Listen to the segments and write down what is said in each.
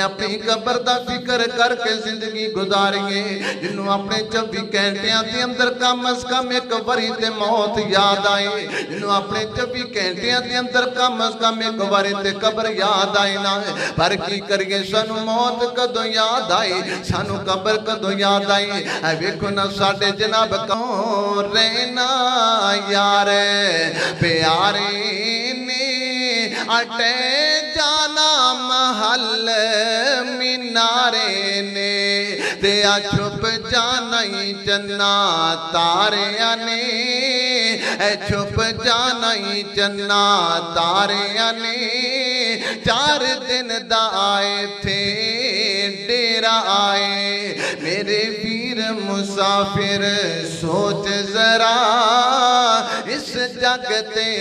اپنی قبر دا فکر کر کے زندگی گزاریں جنہوں اپنے 24 گھنٹیاں دے اندر کم از کم ایک واری تے موت یاد آئے جنہوں اپنے 24 گھنٹیاں دے اندر کم از کم ایک واری تے قبر یاد آئے نہ پر کی کریے سانو موت کدو یاد آئے سانو قبر کدو یاد آئے اے ویکھو نہ ساڈے جناب کون رہنا یار پیارے نے اٹے جانا محل مینارے نے دیا چھپ جانا ہی چنا تارے نے اے چھپ جانا ہی چنا تارے نے 4 دن دا آئے تھے ڈیرا آئے میرے ویر مسافر سوچ ذرا اس جگ تے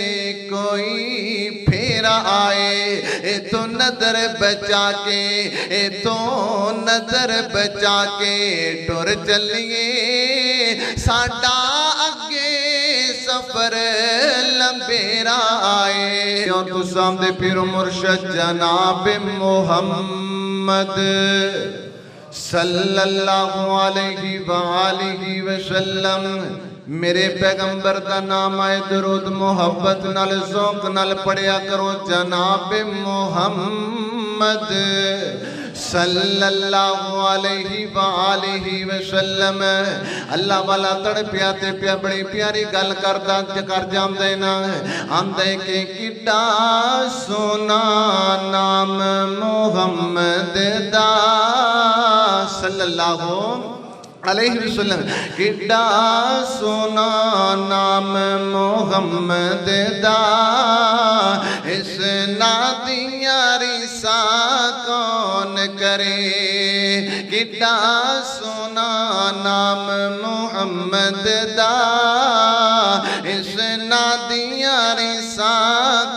کوئی پھیرا آئے اے تو نظر بچا کے اے تو نظر بچا کے ٹر چلیے ساڈا اگے سفر لمبیرا آئے تو سامنے پیر مرشد جناب محمد صلی اللہ علیہ وآلہ وسلم میرے پیغمبر دا نام آئے درود محبت نال ذوق نال پڑھیا کرو جناب محمد صلی اللہ علیہ وآلہ وسلم اللہ والا تڑپیا تے پیا بڑی پیاری گل کردا کر جاندے نا آندے کہ کڈا سونا نام محمد دا صلی اللہ علیہ وسلم کڈا سونا نام محمد دا اس نادیاں ریسا کون کرے کڈا سونا نام محمد دا اس نادیاں ریسا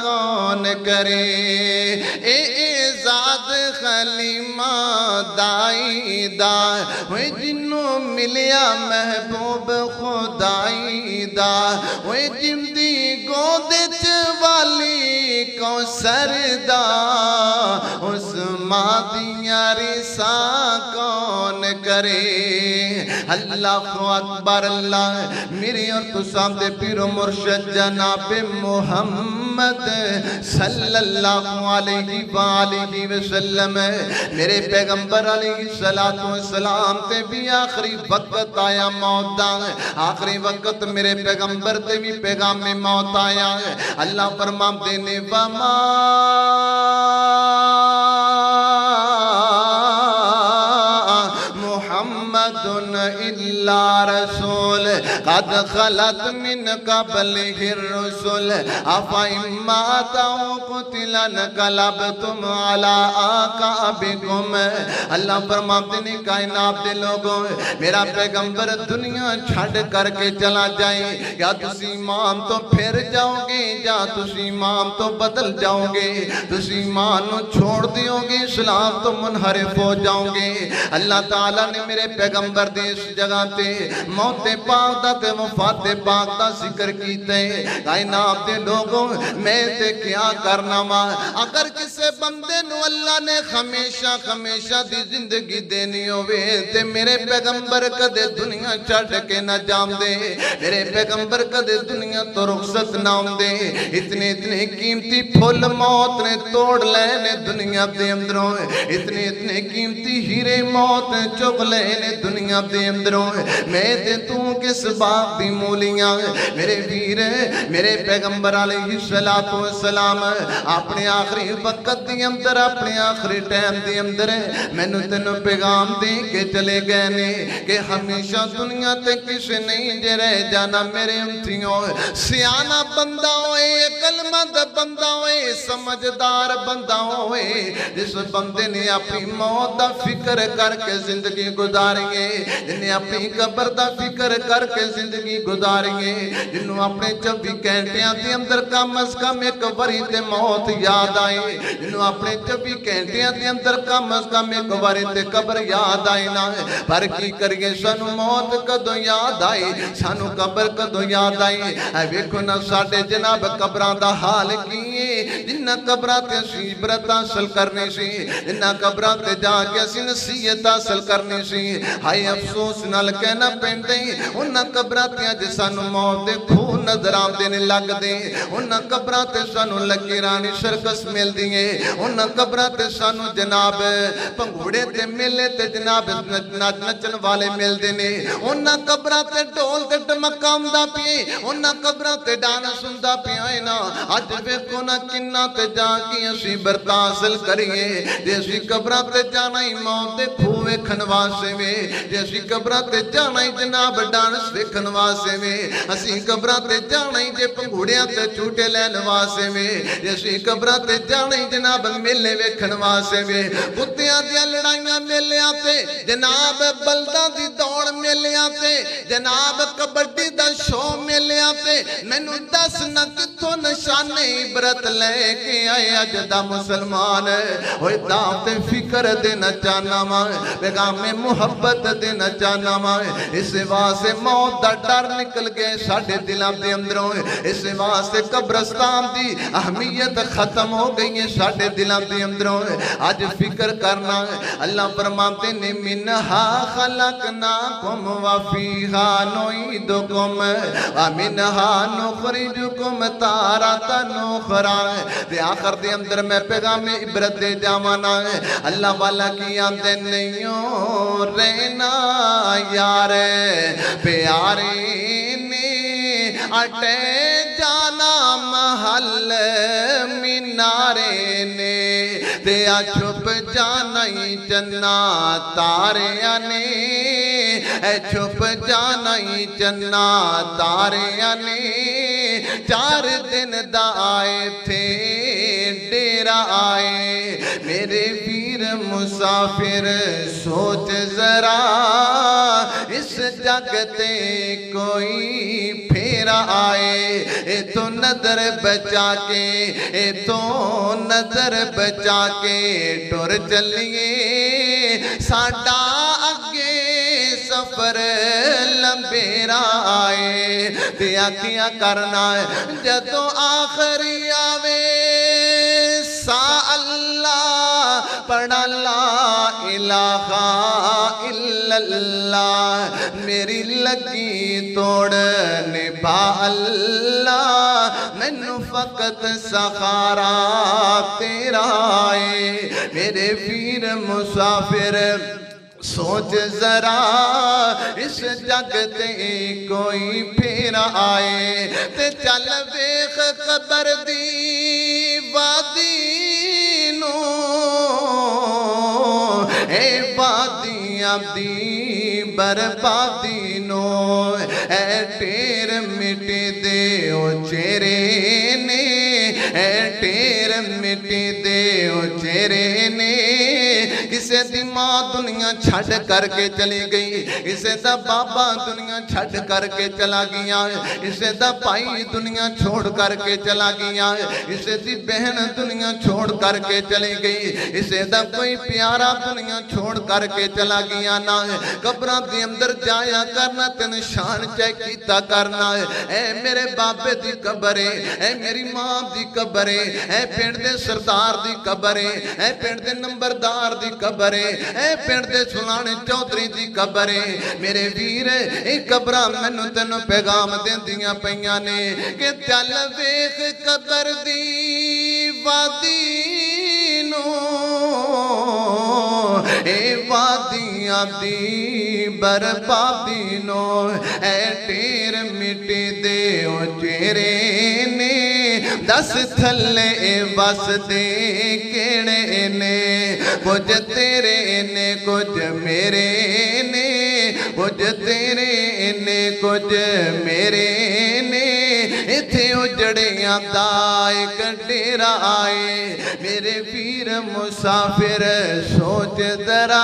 کون کرے اعزاز خلیمہ دائی دا ہوئے جنوں ملیا محبوب خدائی دا ہوئے جمدی گودچ والی کو سردا اس مادیاں رسا کون کرے اللہ اکبر اللہ میری اور تو سامنے پیر و مرشد جناب محمد صلی اللہ علیہ وآلہ وسلم میرے پیغمبر علیہ السلام تے بھی آخری وقت آیا موت دا آخری وقت میرے پیغمبر تے بھی پیغام موت آیا اللہ فرمان دینے وما محمد الا رسول قد خلت من قبله الرسل افئن مات او قتل انقلبتم على اعقابكم اللہ فرماتے ہیں کائنات دے لوگوں میرا پیغمبر دنیا چھڑ کر کے چلا جائے یا تسی ایمان تو پھر جاؤ گے یا تسی ایمان تو بدل جاؤ گے تسی ایمان چھوڑ دیو گے اسلام تو منحرف ہو جاؤ گے اللہ تعالیٰ نے میرے پیغمبر دے اس جگہ تے موت پاک دا تے وفات پاک دا ذکر کیتے کائنات دے لوگوں میں تے کیا کرنا ماں اگر کسے بندے نو اللہ نے ہمیشہ دی زندگی دینی ہوئے تے میرے پیغمبر کدے دنیا چھڑ کے نہ جام دے میرے پیغمبر کدے دنیا تو رخصت نہ ہوں دے اتنے قیمتی پھول موت نے توڑ لینے دنیا دے اندروں اتنے قیمتی ہیرے موت نے چگ لینے دنیا دے اندروں میں تے تو کس باغ دی مولیاں میرے ویر میرے پیغمبر علیہ السلام اپنے آخری وقت دی اندر اپنے آخری ٹائم دی اندر میں نے تینوں پیغام دے کے چلے گئے نے کہ ہمیشہ دنیا تے کسے نہیں جے رہ جانا میرے امتیوں سیانہ بندہ ہوئے عقلمند بندہ ہوئے سمجھدار بندہ ہوئے جس بندے نے اپنی موت دا فکر کر کے زندگی گزاریں گے جنہیں اپنی قبر دا فکر کر کے زندگی گزاریے جنوں اپنے 24 گھنٹیاں دے اندر کم از کم ایک واری تے موت یاد آئے جنوں اپنے 24 گھنٹیاں دے اندر کم از کم ایک واری تے قبر یاد آئے نہ پر کی کریے سانو موت کدوں یاد آئی سانو قبر کدوں یاد آئی اے ویکھو نہ ساڈے جناب قبراں دا حال کیے جنہاں قبراں تے اسی عبرت حاصل کرنی سی جنہاں قبراں تے جا کے اسی نصیحت حاصل کرنی سی ہائے افسوس نال کہنا پیندے انہاں قبراں تے اج سانو موت دے کھو نظر آندے نے لگ دے انہاں قبراں تے سانو لکیرانی سرکس مل دیے انہاں قبراں تے سانو جناب پنگوڑے تے میلے تے جناب نچن والے مل دے نے انہاں قبراں تے ڈول تے ڈمکا ہوندا پئے انہاں قبراں تے ڈانس ہوندا پیا اے نا اج ویکھو نا کنا تے جا کے اسی برت حاصل کریے جے اسی قبراں تے جانا ہی موت دے کھو ویکھن واسطے وے جے اسی قبراں تے جانا ہی جناب ڈانس ویکھن واسطے وے اسی قبراں تے جانا ہی جے پنگوڑیاں تے جھوٹے لین واسطے وے جے اسی قبراں تے جانا ہی جناب میلے ویکھن واسطے وے کتیاں دیاں لڑائیاں میلیاں تے جناب بلداں دی دوڑ میلیاں تے جناب کبڈی دا شو میلیاں تے مینوں دس نہ کتھوں نشانے عبرت لے کے آئے اج دا مسلمان ہوئے دام تے فکر دینا چاہنا ماں پیغام محبت دینا چاہنا ماں اس واسطے موت دا ڈر نکل گئے ساڑھے دلاں دے اندروں اس واسطے قبرستان دی اہمیت ختم ہو گئی ہے ساڑھے دلاں دے اندروں آج فکر کرنا اللہ فرماتے نے منہا خلقناکم وفیہا نعیدکم ومنہا نخرجکم تارۃ اخری تے آخر دے اندر میں پیغام عبرت دے جامانا ہے اللہ والا کی آندے نہیں رہنا یار پیارے نے اٹے جانا محل مینارے نے دیا چھپ جانا ہی چنا تارے نے اے چھپ جانا ہی چنا تارے نے 4 دن دا آئے تھے ڈیرا آئے میرے پیر مسافر سوچ ذرا اس جگتے کوئی پھیرا آئے اے تو نظر بچا کے اے تو نظر بچا کے ٹر چلیے ساڈا اگے سفر لمبیرا آئے دیا کیا کرنا جدو آخری آوے سا اللہ پڑھا لا الہ الا اللہ میری لگی توڑ نبھا اللہ مینوں فقط سخارا تیرا آئے میرے پیر مسافر سوچ ذرا اس جگ تے کوئی پھیرا آئے تے چل ویخ قبر دی وادی نو اے وادیاں دی بربادی نو اے ٹیر مٹی دے او چہرے نے اے ٹیر مٹی دے او چہرے نے کسے دی ماں دنیا چھڑ کر کے چلی گئی اسے دا بابا دنیا چھڑ کر کے چلا گیا اسے دا بھائی دنیا چھوڑ کر کے چلا گیا اسے دی بہن دنیا چھوڑ کر کے چلی گئی اسے دا کوئی پیارا دنیا چھوڑ کر کے چلا گیا نہ قبراں دے اندر جایا کرنا تے نشان چیک کیتا کرنا اے میرے بابے دی قبر ہے اے میری ماں دی قبر ہے اے پنڈ دے سردار دی قبر ہے اے پنڈ دے نمبردار دی قبر ہے اے پنڈ دے سلانے چودھری دی قبر ہے میرے ویر اے قبراں مینوں تینوں پیغام دیندیاں پیاں نے کہ چل ویکھ قبر دی وادی نو اے وادیاں دی بربادی نو اے ٹیر مٹی دے او چہرے نے دس تھلے بس دے کیڑے نے کچھ تیرے نے کچھ میرے نے کچھ تیرے نے کچھ میرے نے اتھے اجڑیاں دا ایک ڈیرا آئے میرے پیر مسافر سوچ ذرا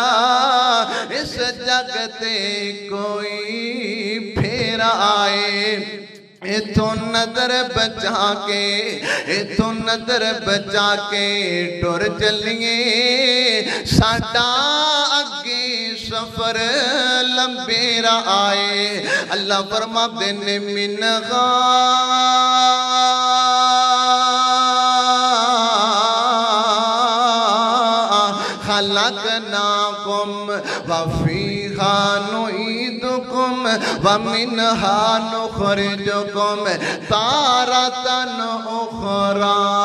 اس جگ تے کوئی پھیرا آئے اتھوں نظر بچا کے ٹر چلیے ساڈا اگے سفر لمبیرا آئے اللہ فرما دینے منغا خلقناکم وفیہا نعیدکم ومنہا نخرجکم تارة اخرى